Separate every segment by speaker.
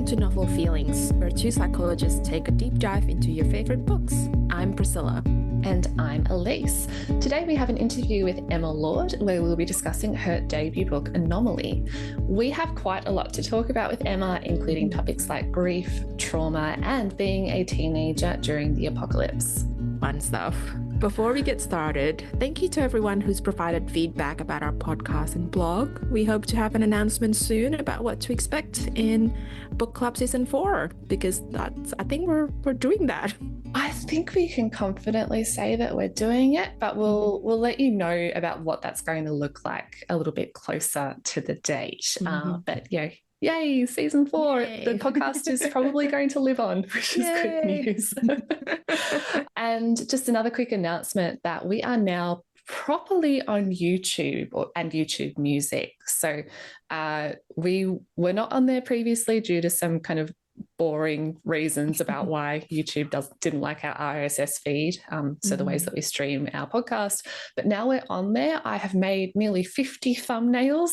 Speaker 1: Welcome to Novel Feelings, where two psychologists take a deep dive into your favorite books. I'm Priscilla.
Speaker 2: And I'm Elise. Today we have an interview with Emma Lord, where we'll be discussing her debut book, Anomaly. We have quite a lot to talk about with Emma, including topics like grief, trauma, and being a teenager during the apocalypse.
Speaker 1: Fun stuff. Before we get started, thank you to everyone who's provided feedback about our podcast and blog. We hope to have an announcement soon about what to expect in Book Club Season 4, because I think we're doing that.
Speaker 2: I think we can confidently say that we're doing it, but we'll let you know about what that's going to look like a little bit closer to the date. But yeah, yay, Season 4. Yay. The podcast is probably going to live on, which is good news. And just another quick announcement that we are now properly on YouTube and YouTube Music. So we were not on there previously due to some kind of boring reasons about why YouTube didn't like our RSS feed, so the ways that we stream our podcast. But now we're on there. I have made nearly 50 thumbnails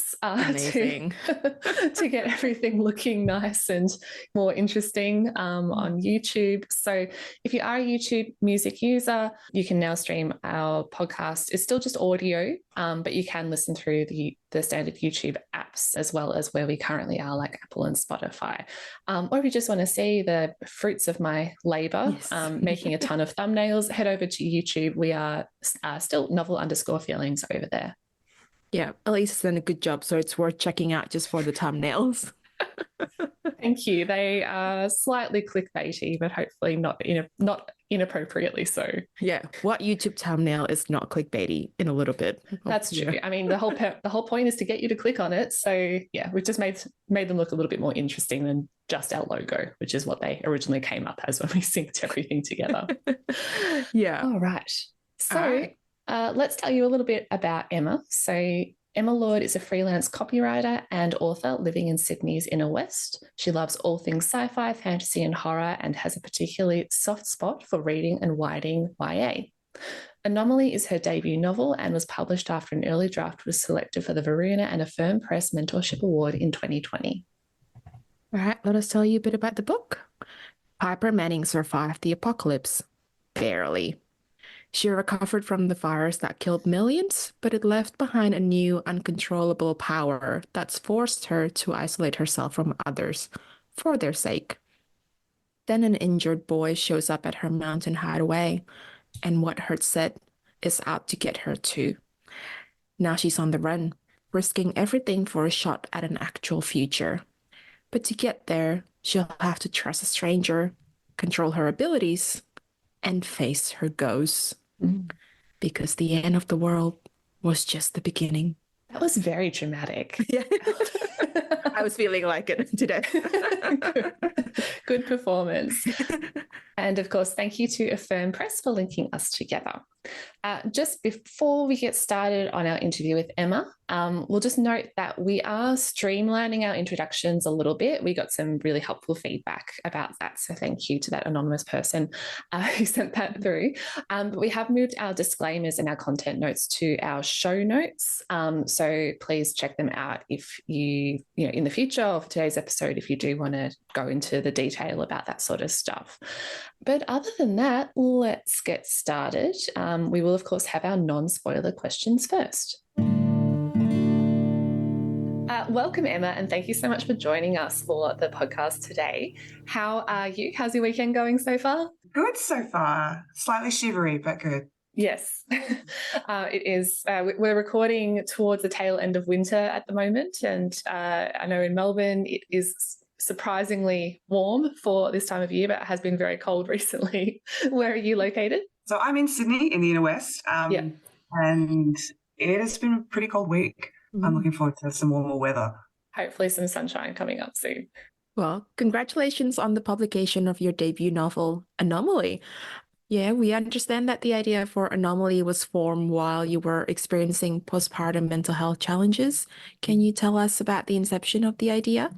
Speaker 2: to get everything looking nice and more interesting on YouTube. So if you are a YouTube Music user, you can now stream our podcast. It's still just audio, but you can listen through the standard YouTube apps as well as where we currently are, like Apple and Spotify. Or if you just want to see the fruits of my labor, making a ton of thumbnails, head over to YouTube. We are still novel_feelings over there.
Speaker 1: Yeah, Elise has done a good job, so it's worth checking out just for the thumbnails.
Speaker 2: Thank you. They are slightly clickbaity, but hopefully not inappropriately so.
Speaker 1: Yeah, what YouTube thumbnail is not clickbaity in a little bit?
Speaker 2: That's true. I mean, the whole point is to get you to click on it. So yeah, we've just made them look a little bit more interesting than just our logo, which is what they originally came up as when we synced everything together.
Speaker 1: Yeah.
Speaker 2: All right. So let's tell you a little bit about Emma. So Emma Lord is a freelance copywriter and author living in Sydney's inner west. She loves all things sci-fi, fantasy and horror, and has a particularly soft spot for reading and writing YA. Anomaly is her debut novel and was published after an early draft was selected for the Varuna and Affirm Press Mentorship Award in 2020.
Speaker 1: All right, let us tell you a bit about the book. Piper Manning survived the apocalypse. Barely. She recovered from the virus that killed millions, but it left behind a new, uncontrollable power that's forced her to isolate herself from others for their sake. Then an injured boy shows up at her mountain hideaway, and what hurts said is out to get her too. Now she's on the run, risking everything for a shot at an actual future. But to get there, she'll have to trust a stranger, control her abilities, and face her ghosts. Because the end of the world was just the beginning.
Speaker 2: That was very dramatic.
Speaker 1: Yeah. I was feeling like it today.
Speaker 2: Good performance. And of course, thank you to Affirm Press for linking us together. Just before we get started on our interview with Emma, we'll just note that we are streamlining our introductions a little bit. We got some really helpful feedback about that, so thank you to that anonymous person who sent that through. But we have moved our disclaimers and our content notes to our show notes, so please check them out if you in the future or for today's episode, if you do want to go into the detail about that sort of stuff. But other than that, let's get started. We will, of course, have our non-spoiler questions first. Welcome, Emma, and thank you so much for joining us for the podcast today. How are you? How's your weekend going so far?
Speaker 3: Good so far. Slightly shivery, but good.
Speaker 2: Yes, it is. We're recording towards the tail end of winter at the moment, and I know in Melbourne it is surprisingly warm for this time of year, but it has been very cold recently. Where are you located?
Speaker 3: So I'm in Sydney in the inner west, and it has been a pretty cold week. I'm looking forward to some warmer weather.
Speaker 2: Hopefully some sunshine coming up soon.
Speaker 1: Well, congratulations on the publication of your debut novel, Anomaly. Yeah, we understand that the idea for Anomaly was formed while you were experiencing postpartum mental health challenges. Can you tell us about the inception of the idea?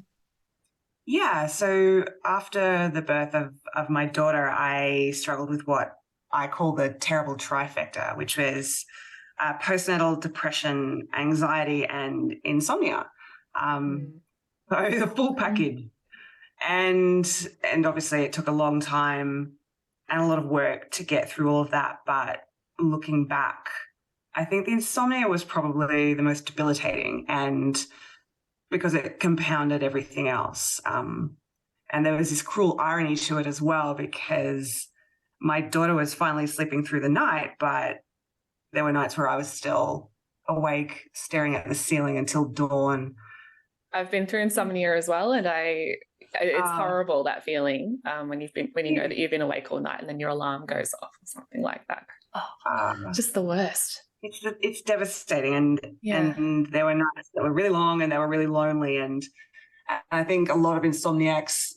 Speaker 3: Yeah, so after the birth of my daughter, I struggled with what I call the terrible trifecta, which was postnatal depression, anxiety, and insomnia. So the full package. And obviously it took a long time and a lot of work to get through all of that. But looking back, I think the insomnia was probably the most debilitating, and because it compounded everything else. And there was this cruel irony to it as well, because my daughter was finally sleeping through the night, but there were nights where I was still awake, staring at the ceiling until dawn.
Speaker 2: I've been through insomnia as well, and it's horrible, that feeling, when you know that you've been awake all night and then your alarm goes off or something like that. Just the worst.
Speaker 3: It's devastating, and there were nights that were really long and they were really lonely, and I think a lot of insomniacs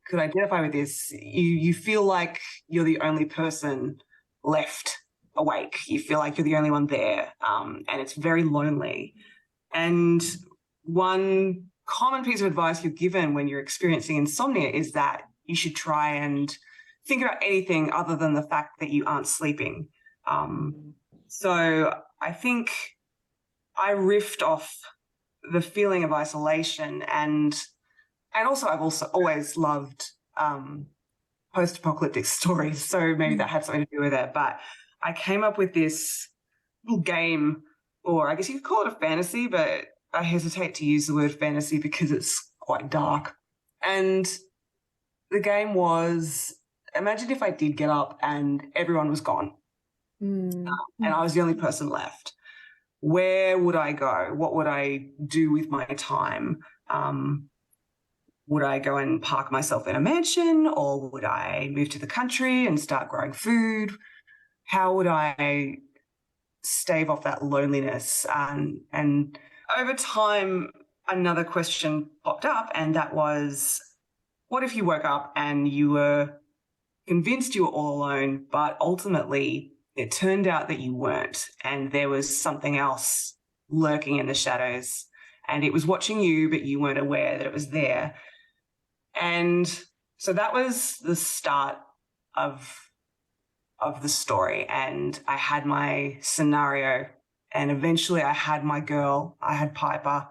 Speaker 3: could identify with this. You feel like you're the only person left awake. You feel like you're the only one there, and it's very lonely. And one common piece of advice you're given when you're experiencing insomnia is that you should try and think about anything other than the fact that you aren't sleeping. So I think I riffed off the feeling of isolation, and also I've also always loved post-apocalyptic stories, so maybe that had something to do with it. But I came up with this little game, or I guess you could call it a fantasy, but I hesitate to use the word fantasy because it's quite dark. And the game was, imagine if I did get up and everyone was gone. And I was the only person left. Where would I go? What would I do with my time? Would I go and park myself in a mansion, or would I move to the country and start growing food? How would I stave off that loneliness? And over time, another question popped up, and that was, what if you woke up and you were convinced you were all alone, but ultimately it turned out that you weren't, and there was something else lurking in the shadows, and it was watching you, but you weren't aware that it was there. And so that was the start of the story, and I had my scenario, and eventually I had my girl, I had Piper,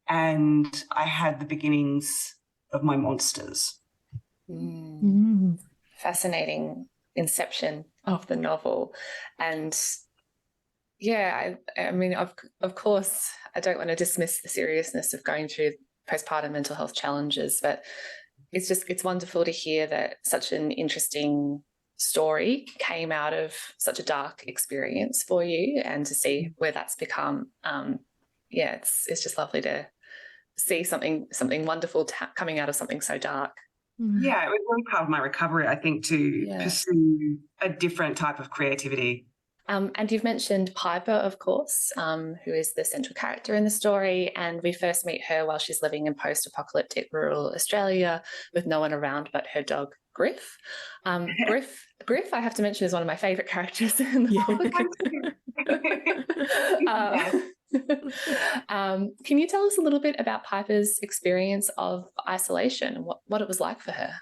Speaker 3: and I had the beginnings of my monsters.
Speaker 2: Fascinating inception of the novel. And yeah, I mean, of course, I don't want to dismiss the seriousness of going through postpartum mental health challenges, but it's wonderful to hear that such an interesting story came out of such a dark experience for you, and to see where that's become. It's just lovely to see something wonderful coming out of something so dark.
Speaker 3: Yeah, it was really part of my recovery, I think, to pursue a different type of creativity.
Speaker 2: And you've mentioned Piper, of course, who is the central character in the story, and we first meet her while she's living in post-apocalyptic rural Australia with no one around but her dog, Griff. Griff, I have to mention, is one of my favourite characters in the book. Can you tell us a little bit about Piper's experience of isolation and what it was like for her?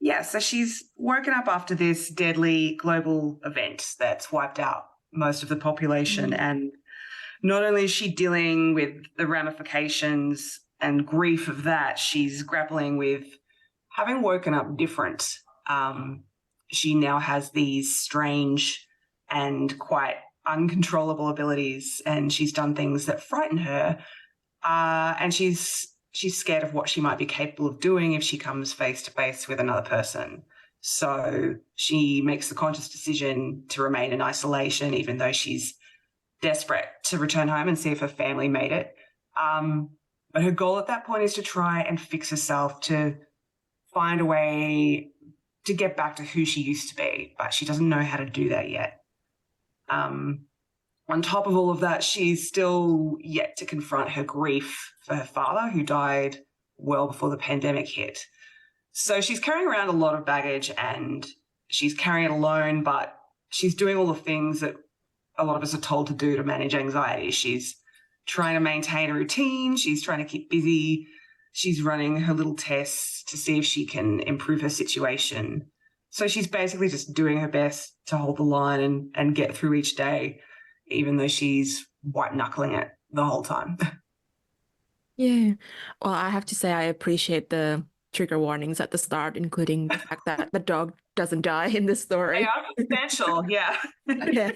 Speaker 3: Yeah, so she's woken up after this deadly global event that's wiped out most of the population. And not only is she dealing with the ramifications and grief of that, she's grappling with having woken up different. She now has these strange and quite uncontrollable abilities, and she's done things that frighten her. And she's scared of what she might be capable of doing if she comes face to face with another person. So she makes the conscious decision to remain in isolation, even though she's desperate to return home and see if her family made it. But her goal at that point is to try and fix herself, to find a way to get back to who she used to be, but she doesn't know how to do that yet. On top of all of that, she's still yet to confront her grief for her father, who died well before the pandemic hit. So she's carrying around a lot of baggage, and she's carrying it alone, but she's doing all the things that a lot of us are told to do to manage anxiety. She's trying to maintain a routine. She's trying to keep busy. She's running her little tests to see if she can improve her situation. So she's basically just doing her best to hold the line and get through each day, even though she's white-knuckling it the whole time.
Speaker 1: Yeah. Well, I have to say I appreciate the trigger warnings at the start, including the fact that the dog doesn't die in this
Speaker 3: They
Speaker 1: story.
Speaker 3: are substantial, yeah.
Speaker 1: Yeah.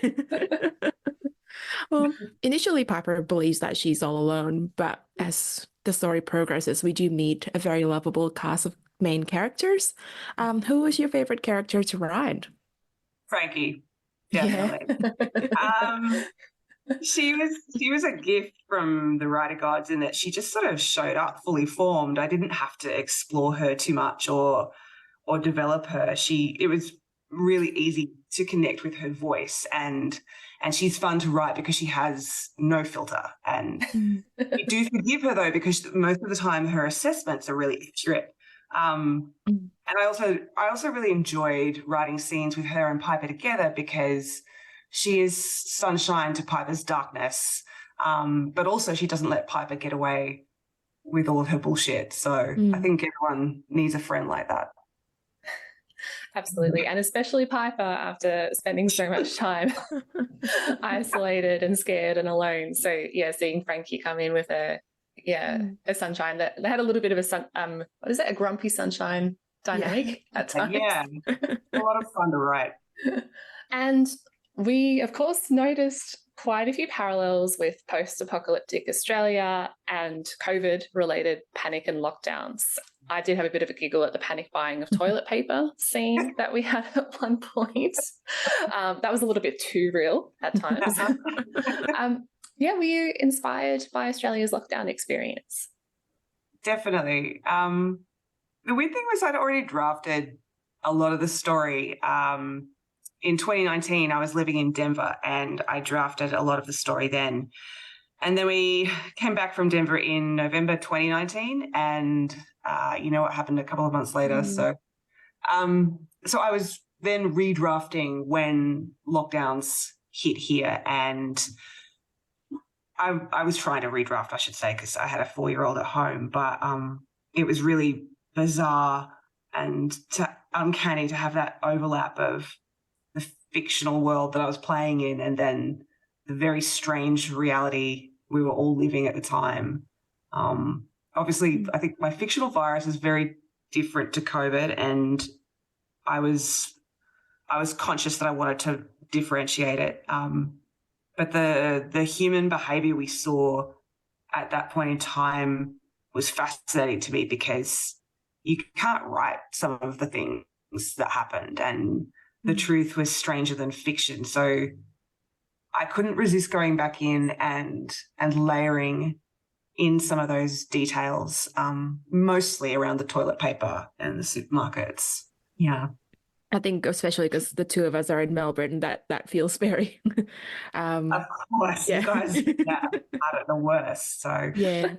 Speaker 1: Well, initially Piper believes that she's all alone, but as the story progresses, we do meet a very lovable cast of main characters. Who was your favorite character to ride?
Speaker 3: Frankie,
Speaker 1: Yeah.
Speaker 3: definitely. Um, she was a gift from the writer gods in that she just sort of showed up fully formed. I didn't have to explore her too much or develop her. It was really easy to connect with her voice, and she's fun to write because she has no filter. And you do forgive her though, because most of the time her assessments are really accurate. And I also really enjoyed writing scenes with her and Piper together because she is sunshine to Piper's darkness, but also she doesn't let Piper get away with all of her bullshit. So I think everyone needs a friend like that.
Speaker 2: Absolutely. And especially Piper after spending so much time isolated and scared and alone. So yeah, seeing Frankie come in with a sunshine that they had a little bit of a grumpy sunshine dynamic at times.
Speaker 3: Yeah, a lot of fun to write.
Speaker 2: And we, of course, noticed quite a few parallels with post-apocalyptic Australia and COVID-related panic and lockdowns. I did have a bit of a giggle at the panic buying of toilet paper scene that we had at one point. That was a little bit too real at times. Were you inspired by Australia's lockdown experience?
Speaker 3: Definitely. The weird thing was I'd already drafted a lot of the story. In 2019, I was living in Denver and I drafted a lot of the story then. And then we came back from Denver in November 2019, and you know what happened a couple of months later. So I was then redrafting when lockdowns hit here, and I was trying to redraft, I should say, because I had a 4-year-old at home, but it was really bizarre and uncanny to have that overlap of the fictional world that I was playing in and then the very strange reality we were all living at the time. Obviously, I think my fictional virus is very different to COVID, and I was conscious that I wanted to differentiate it. But the human behavior we saw at that point in time was fascinating to me because you can't write some of the things that happened, and the truth was stranger than fiction. So I couldn't resist going back in and layering in some of those details, mostly around the toilet paper and the supermarkets. Yeah.
Speaker 1: I think especially because the two of us are in Melbourne, that feels very
Speaker 3: Of course, you guys had it the worst. So
Speaker 1: yeah.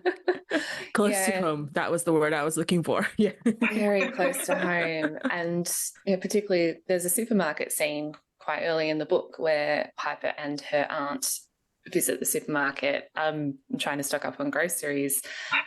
Speaker 1: Close to home. That was the word I was looking for. Yeah.
Speaker 2: Very close to home. And particularly there's a supermarket scene quite early in the book where Piper and her aunt visit the supermarket trying to stock up on groceries,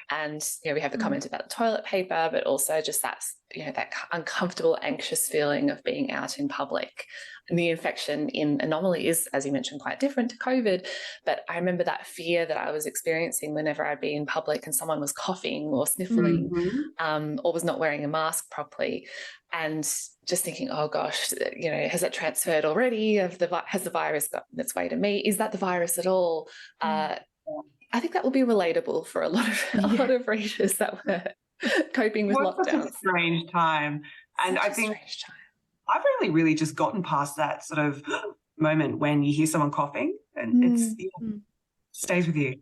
Speaker 2: and we have the comment about the toilet paper, but also just that that uncomfortable, anxious feeling of being out in public. And the infection in Anomaly is, as you mentioned, quite different to COVID, but I remember that fear that I was experiencing whenever I'd be in public and someone was coughing or sniffling or was not wearing a mask properly, and just thinking, oh gosh, has that transferred already? Has the virus gotten its way to me? Is that the virus at all? I think that will be relatable for a lot of readers that were coping with lockdowns.
Speaker 3: Such a strange time. And I think I've only really just gotten past that sort of moment when you hear someone coughing and it stays with you.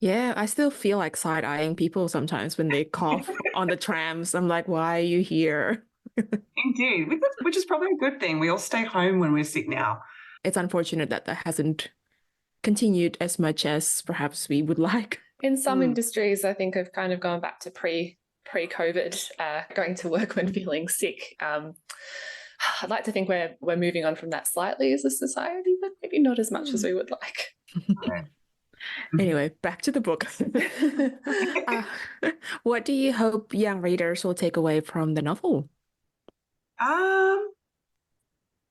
Speaker 1: Yeah, I still feel like side-eyeing people sometimes when they cough on the trams. I'm like, why are you here?
Speaker 3: Indeed, which is probably a good thing. We all stay home when we're sick now.
Speaker 1: It's unfortunate that hasn't continued as much as perhaps we would like.
Speaker 2: In some industries, I think I've kind of gone back to pre-COVID, going to work when feeling sick. I'd like to think we're moving on from that slightly as a society, but maybe not as much as we would like.
Speaker 1: Anyway, back to the book. What do you hope young readers will take away from the novel?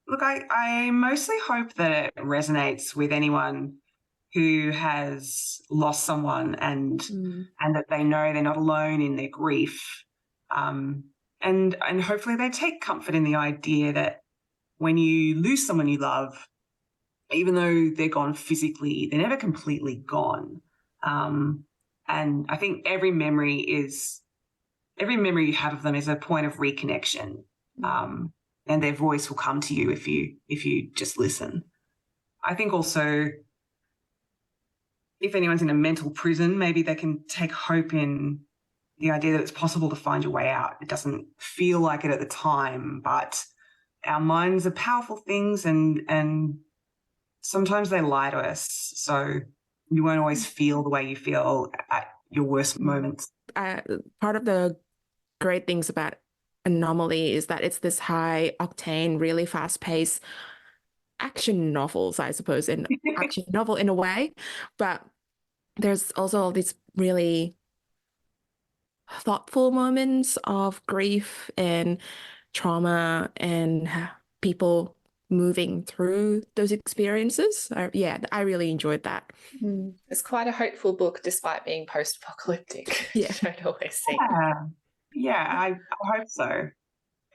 Speaker 3: Look, I mostly hope that it resonates with anyone who has lost someone and that they know they're not alone in their grief. And hopefully they take comfort in the idea that when you lose someone you love, even though they're gone physically, they're never completely gone. And I think every memory you have of them is a point of reconnection. And their voice will come to you if you just listen. I think also if anyone's in a mental prison, maybe they can take hope in the idea that it's possible to find your way out. It doesn't feel like it at the time, but our minds are powerful things and sometimes they lie to us. So you won't always feel the way you feel at your worst moments.
Speaker 1: Part of the great things about Anomaly is that it's this high octane, really fast paced action novels, I suppose, an action novel in a way. But there's also all these really thoughtful moments of grief and trauma and people moving through those experiences. I really enjoyed that.
Speaker 2: It's quite a hopeful book despite being post-apocalyptic.
Speaker 1: Yeah.
Speaker 2: You don't always see.
Speaker 3: Yeah, I hope so.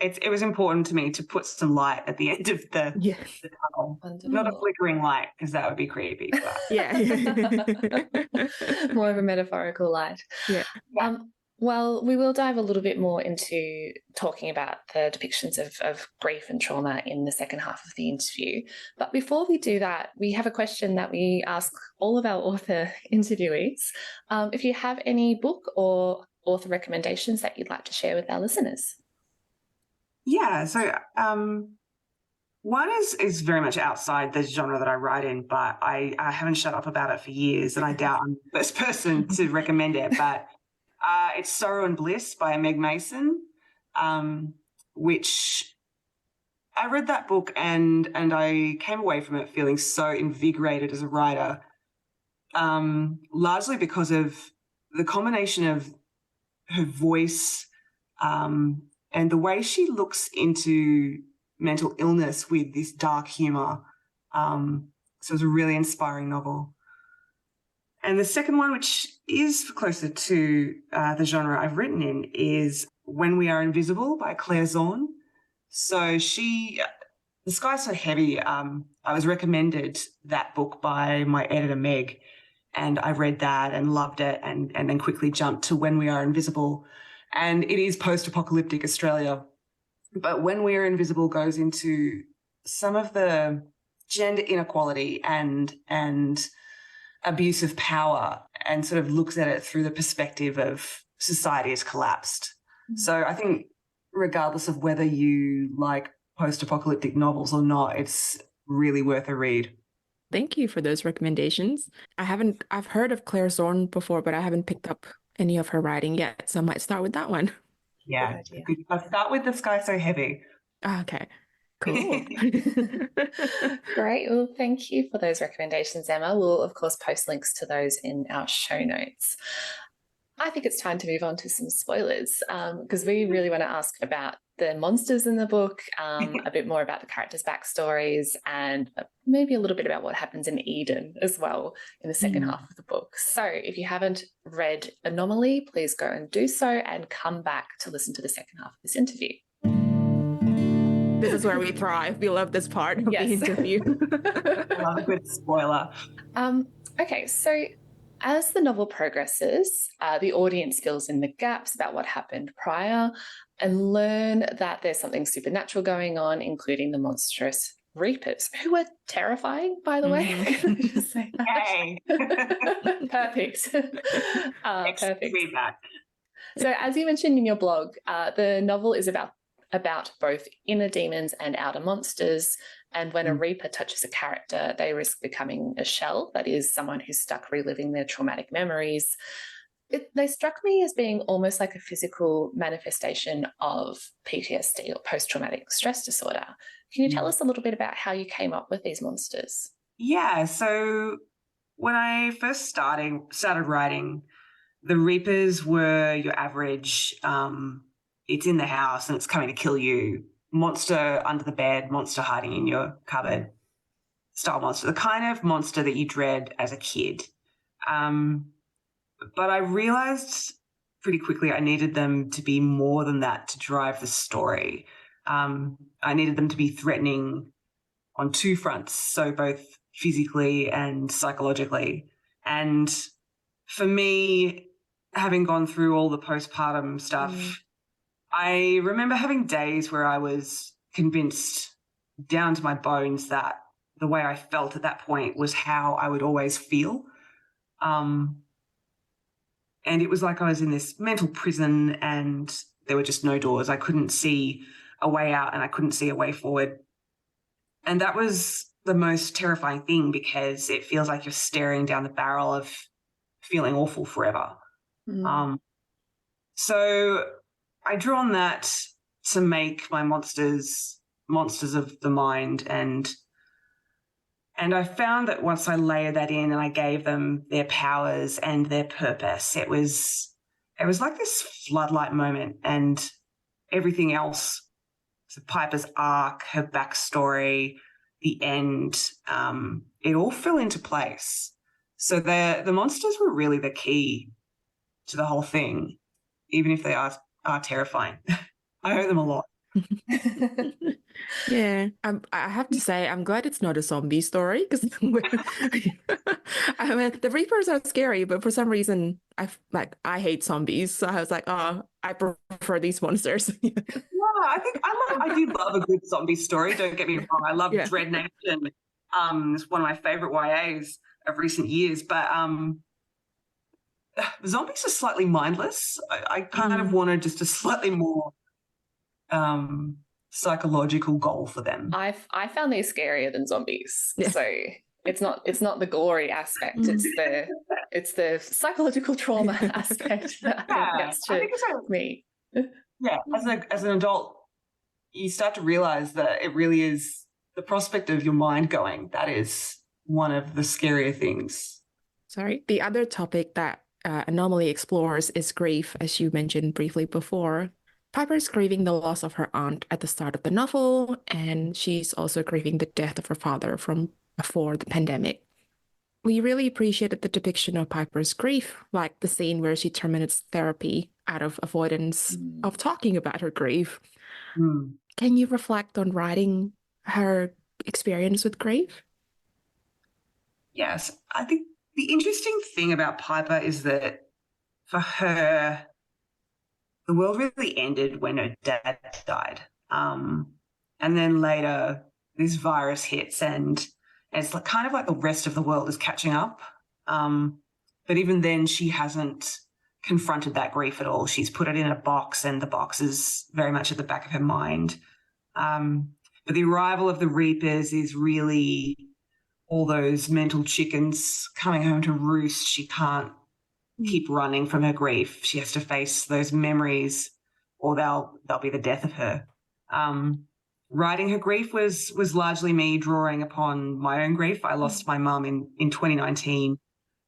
Speaker 3: It was important to me to put some light at the end of the tunnel. Not a flickering light, because that would be creepy. But.
Speaker 2: More of a metaphorical light.
Speaker 1: Yeah.
Speaker 2: Well, we will dive a little bit more into talking about the depictions of grief and trauma in the second half of the interview. But before we do that, we have a question that we ask all of our author interviewees. If you have any book or author recommendations that you'd like to share with our listeners.
Speaker 3: Yeah, so one is very much outside the genre that I write in, but I haven't shut up about it for years, and I doubt I'm the first person to recommend it. But it's Sorrow and Bliss by Meg Mason, which I read that book and I came away from it feeling so invigorated as a writer, largely because of the combination of her voice and the way she looks into mental illness with this dark humour. So it's a really inspiring novel. And the second one, which is closer to the genre I've written in, is When We Are Invisible by Claire Zorn. So The Sky's So Heavy, I was recommended that book by my editor, Meg, and I read that and loved it and then quickly jumped to When We Are Invisible. And it is post-apocalyptic Australia. But When We Are Invisible goes into some of the gender inequality and abuse of power and sort of looks at it through the perspective of society has collapsed. So I think regardless of whether you like post-apocalyptic novels or not, it's really worth a read.
Speaker 1: Thank you for those recommendations. I've heard of Claire Zorn before, but I haven't picked up any of her writing yet, so I might start with that one.
Speaker 3: Yeah, I'll start with The Sky So Heavy.
Speaker 1: Okay, cool.
Speaker 2: Great. Well, thank you for those recommendations, Emma. We'll, of course, post links to those in our show notes. I think it's time to move on to some spoilers because we really want to ask about the monsters in the book, a bit more about the characters' backstories, and maybe a little bit about what happens in Eden as well in the second half of the book. So if you haven't read Anomaly, please go and do so and come back to listen to the second half of this interview.
Speaker 1: This is where we thrive. We love this part of the interview.
Speaker 3: I love a good spoiler.
Speaker 2: Okay, so as the novel progresses, the audience fills in the gaps about what happened prior and learn that there's something supernatural going on, including the monstrous reapers, who are terrifying, by the way. Just say that.
Speaker 3: Yay.
Speaker 2: Perfect. Perfect.
Speaker 3: Feedback.
Speaker 2: So as you mentioned in your blog, the novel is about both inner demons and outer monsters. And when a reaper touches a character, they risk becoming a shell, that is, someone who's stuck reliving their traumatic memories. They struck me as being almost like a physical manifestation of PTSD or post-traumatic stress disorder. Can you tell us a little bit about how you came up with these monsters?
Speaker 3: Yeah, so when I first started writing, the reapers were your average, it's in the house and it's coming to kill you, monster under the bed, monster hiding in your cupboard. style monster, the kind of monster that you dread as a kid. But I realized pretty quickly I needed them to be more than that to drive the story. I needed them to be threatening on two fronts, so both physically and psychologically. And for me, having gone through all the postpartum stuff, I remember having days where I was convinced down to my bones that the way I felt at that point was how I would always feel. And it was like I was in this mental prison and there were just no doors. I couldn't see a way out and I couldn't see a way forward. And that was the most terrifying thing because it feels like you're staring down the barrel of feeling awful forever. So I drew on that to make my monsters of the mind, and I found that once I layered that in and I gave them their powers and their purpose, it was like this floodlight moment, and everything else, so Piper's arc, her backstory, the end, it all fell into place. So the monsters were really the key to the whole thing, even if they are terrifying. I owe them a lot.
Speaker 1: Yeah, I have to say, I'm glad it's not a zombie story because I mean, the Reapers are scary, but for some reason, I hate zombies. So I was like, oh, I prefer these monsters.
Speaker 3: Yeah, I do love a good zombie story. Don't get me wrong. I love Dread Nation. It's one of my favorite YAs of recent years. But zombies are slightly mindless. I kind of wanted just a slightly more psychological goal for them.
Speaker 2: I found these scarier than zombies.
Speaker 1: Yeah.
Speaker 2: So it's not the glory aspect. It's the psychological trauma aspect that I think gets to me.
Speaker 3: Yeah, as an adult, you start to realize that it really is the prospect of your mind going. That is one of the scarier things.
Speaker 1: Sorry. The other topic that Anomaly explores is grief, as you mentioned briefly before. Piper's grieving the loss of her aunt at the start of the novel, and she's also grieving the death of her father from before the pandemic. We really appreciated the depiction of Piper's grief, like the scene where she terminates therapy out of avoidance of talking about her grief. Can you reflect on writing her experience with grief?
Speaker 3: Yes, I think the interesting thing about Piper is that for her, the world really ended when her dad died. And then later, this virus hits and it's kind of like the rest of the world is catching up. But even then, she hasn't confronted that grief at all. She's put it in a box and the box is very much at the back of her mind. But the arrival of the Reapers is really all those mental chickens coming home to roost. She can't keep running from her grief. She has to face those memories or they'll be the death of her. Writing her grief was largely me drawing upon my own grief. I lost my mum in 2019.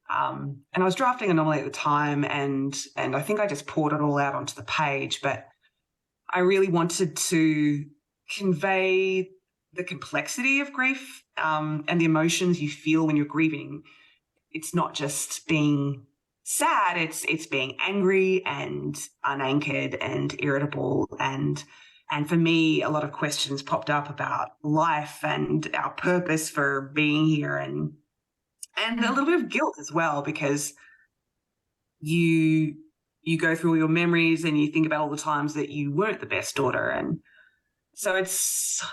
Speaker 3: And I was drafting Anomaly at the time and I think I just poured it all out onto the page, but I really wanted to convey the complexity of grief and the emotions you feel when you're grieving. It's not just being sad, it's being angry and unanchored and irritable, and for me a lot of questions popped up about life and our purpose for being here, and a little bit of guilt as well, because you go through all your memories and you think about all the times that you weren't the best daughter, and so it's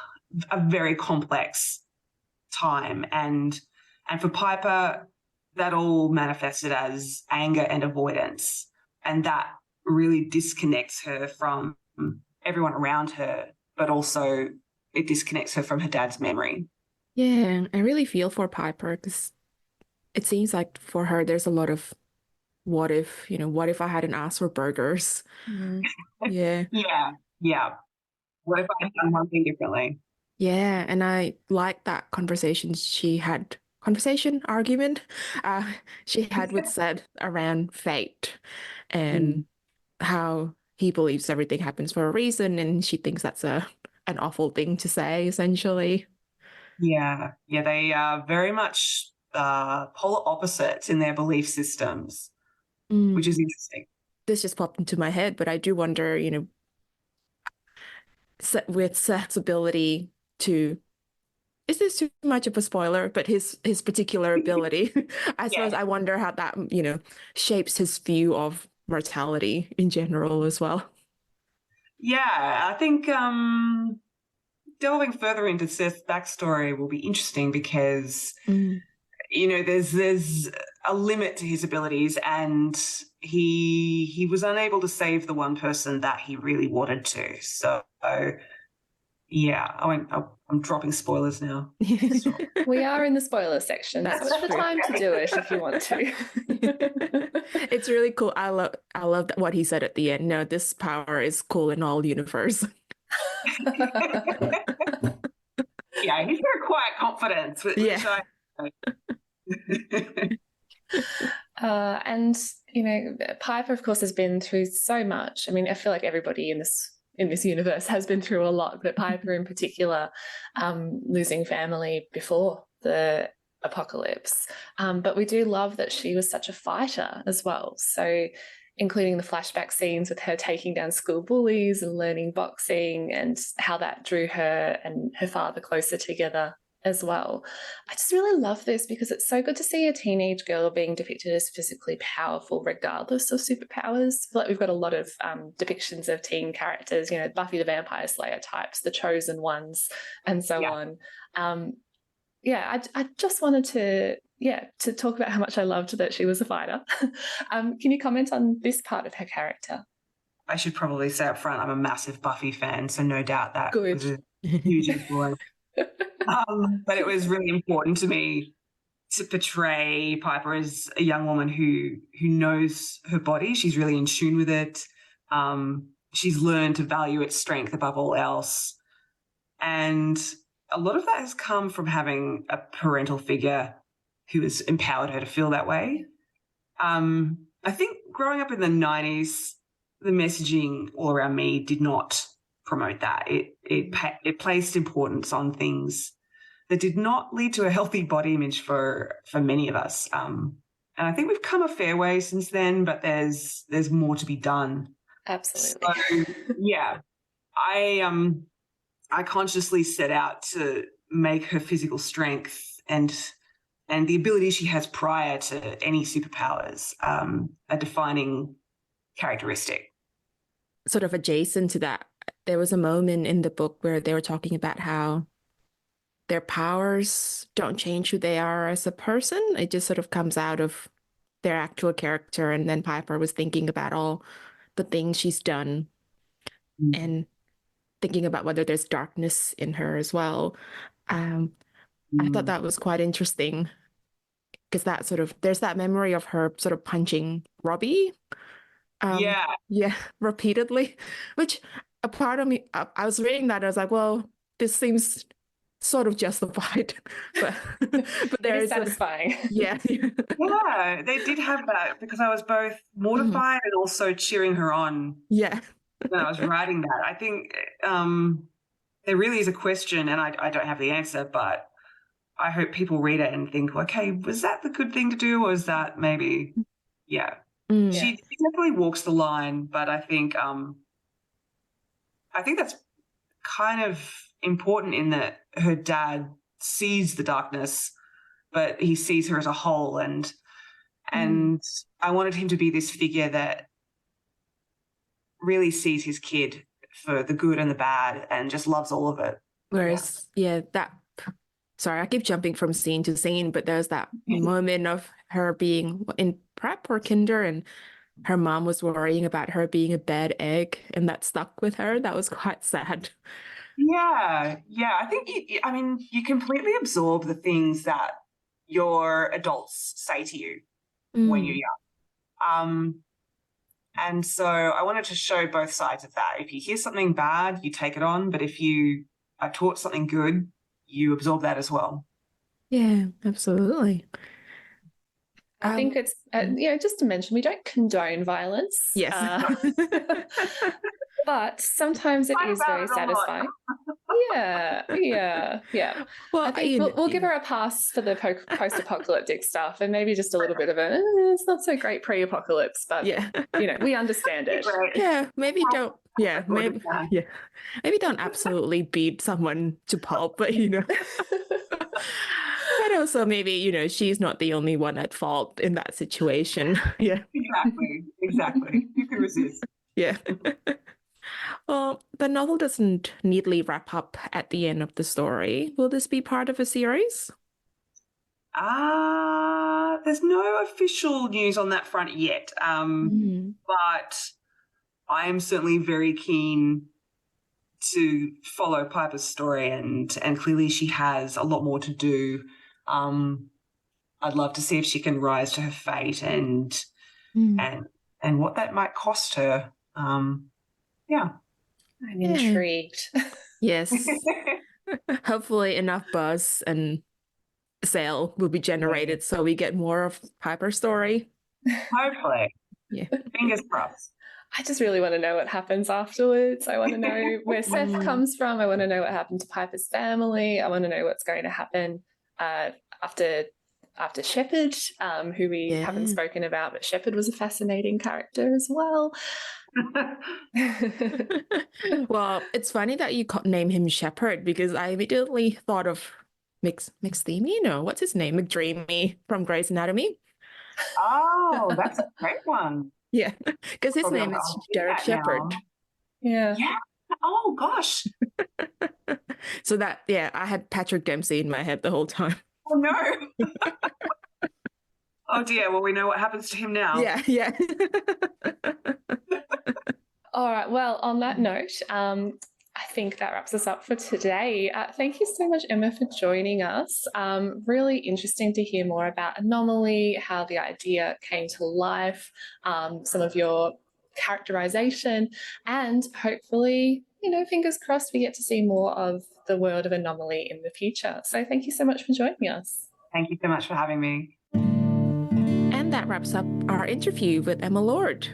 Speaker 3: a very complex time, and for Piper that all manifested as anger and avoidance, and that really disconnects her from everyone around her, but also it disconnects her from her dad's memory.
Speaker 1: Yeah, I really feel for Piper because it seems like for her there's a lot of what if I hadn't asked for burgers? Yeah.
Speaker 3: Yeah. What if I had done one thing differently?
Speaker 1: Yeah, and I like that argument she had with Seth around fate and how he believes everything happens for a reason, and she thinks that's an awful thing to say, essentially.
Speaker 3: Yeah, they are very much polar opposites in their belief systems, which is interesting.
Speaker 1: This just popped into my head, but I do wonder, with Seth's ability to, is this too much of a spoiler? But his particular ability, I suppose
Speaker 3: Yeah.
Speaker 1: I wonder how that, shapes his view of mortality in general as well.
Speaker 3: Yeah, I think delving further into Seth's backstory will be interesting because there's a limit to his abilities, and he was unable to save the one person that he really wanted to. So yeah, I'm dropping spoilers now.
Speaker 2: We are in the spoiler section.
Speaker 1: That's
Speaker 2: so it's the
Speaker 1: true.
Speaker 2: time to do it if you want to.
Speaker 1: It's really cool. I love what he said at the end. No, this power is cool in all universe.
Speaker 3: Yeah, he's got a quiet confidence, which
Speaker 1: Yeah.
Speaker 2: And Piper, of course, has been through so much. I mean, I feel like everybody in this universe has been through a lot, but Piper in particular, losing family before the apocalypse. But we do love that she was such a fighter as well. So including the flashback scenes with her taking down school bullies and learning boxing, and how that drew her and her father closer together as well. I just really love this because it's so good to see a teenage girl being depicted as physically powerful regardless of superpowers. I feel like we've got a lot of depictions of teen characters, Buffy the Vampire Slayer types, the chosen ones, and so on. I just wanted to talk about how much I loved that she was a fighter. Can you comment on this part of her character?
Speaker 3: I should probably say up front, I'm a massive Buffy fan, so no doubt that
Speaker 2: Good.
Speaker 3: was a huge influence. But it was really important to me to portray Piper as a young woman who knows her body. She's really in tune with it. She's learned to value its strength above all else. And a lot of that has come from having a parental figure who has empowered her to feel that way. I think growing up in the 90s, the messaging all around me did not promote that. It placed importance on things that did not lead to a healthy body image for many of us. And I think we've come a fair way since then, but there's more to be done.
Speaker 2: Absolutely.
Speaker 3: So, yeah, I consciously set out to make her physical strength and the ability she has prior to any superpowers a defining characteristic.
Speaker 1: Sort of adjacent to that, there was a moment in the book where they were talking about how their powers don't change who they are as a person. It just sort of comes out of their actual character. And then Piper was thinking about all the things she's done and thinking about whether there's darkness in her as well. I thought that was quite interesting because there's that memory of her sort of punching Robbie. Yeah, repeatedly, which a part of me, I was reading that, I was like, well, this seems sort of justified, but there is
Speaker 2: satisfying.
Speaker 1: Yeah,
Speaker 3: they did have that because I was both mortified and also cheering her on.
Speaker 1: Yeah,
Speaker 3: when I was writing that, I think there really is a question, and I don't have the answer, but I hope people read it and think, okay, was that the good thing to do, or is that maybe, She definitely walks the line, but I think that's kind of important in that her dad sees the darkness, but he sees her as a whole, and I wanted him to be this figure that really sees his kid for the good and the bad and just loves all of it.
Speaker 1: Whereas, sorry, I keep jumping from scene to scene, but there's that moment of her being in prep or kinder, and her mom was worrying about her being a bad egg, and that stuck with her. That was quite sad.
Speaker 3: Yeah. I think, you completely absorb the things that your adults say to you when you're young. And so I wanted to show both sides of that. If you hear something bad, you take it on, but if you are taught something good, you absorb that as well.
Speaker 1: Yeah, absolutely.
Speaker 2: I think it's, just to mention, we don't condone violence.
Speaker 1: Yes.
Speaker 2: But sometimes it is very satisfying. Yeah.
Speaker 1: Well,
Speaker 2: I think we'll give her a pass for the post-apocalyptic stuff, and maybe just a little bit of it's not so great pre-apocalypse, but
Speaker 1: yeah.
Speaker 2: we understand it.
Speaker 1: Yeah, maybe don't. Yeah, maybe don't absolutely beat someone to pulp, but but also maybe she's not the only one at fault in that situation. Yeah,
Speaker 3: Exactly. You can resist.
Speaker 1: yeah. Well, the novel doesn't neatly wrap up at the end of the story. Will this be part of a series?
Speaker 3: There's no official news on that front yet. But I am certainly very keen to follow Piper's story, and clearly she has a lot more to do. I'd love to see if she can rise to her fate and what that might cost her. Yeah.
Speaker 2: I'm intrigued.
Speaker 1: Yes. Hopefully enough buzz and sale will be generated so we get more of Piper's story.
Speaker 3: Hopefully.
Speaker 1: Yeah.
Speaker 3: Fingers crossed.
Speaker 2: I just really want to know what happens afterwards. I want to know where Seth comes from. I want to know what happened to Piper's family. I want to know what's going to happen after Shepherd, who we haven't spoken about, but Shepherd was a fascinating character as well.
Speaker 1: Well, it's funny that you name him Shepherd because I immediately thought of McSteamy. No, what's his name? McDreamy from Grey's Anatomy.
Speaker 3: Oh, that's a great one.
Speaker 1: Yeah, because his name is Derek Shepherd.
Speaker 2: Yeah.
Speaker 3: Oh gosh.
Speaker 1: So I had Patrick Dempsey in my head the whole time.
Speaker 3: Oh no. Oh dear. Well, we know what happens to him now.
Speaker 1: Yeah.
Speaker 2: All right. Well, on that note, I think that wraps us up for today. Thank you so much, Emma, for joining us. Really interesting to hear more about Anomaly, how the idea came to life, some of your characterization, and hopefully, fingers crossed, we get to see more of the world of Anomaly in the future. So thank you so much for joining us.
Speaker 3: Thank you so much for having me.
Speaker 1: And that wraps up our interview with Emma Lord.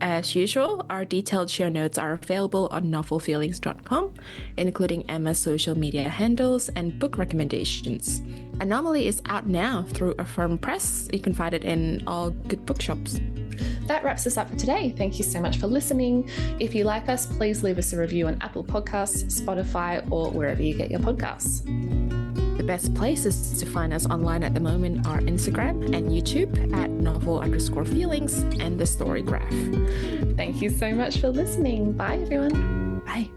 Speaker 1: As usual, our detailed show notes are available on novelfeelings.com, including Emma's social media handles and book recommendations. Anomaly is out now through Affirm Press. You can find it in all good bookshops.
Speaker 2: That wraps us up for today. Thank you so much for listening. If you like us, please leave us a review on Apple Podcasts, Spotify, or wherever you get your podcasts.
Speaker 1: The best places to find us online at the moment are Instagram and YouTube at novel_feelings and The Story Graph.
Speaker 2: Thank you so much for listening. Bye, everyone.
Speaker 1: Bye.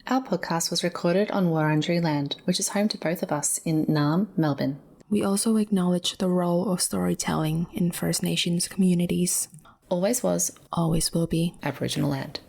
Speaker 2: Our podcast was recorded on Wurundjeri Land, which is home to both of us in Naarm, Melbourne.
Speaker 1: We also acknowledge the role of storytelling in First Nations communities.
Speaker 2: Always was,
Speaker 1: always will be
Speaker 2: Aboriginal Land.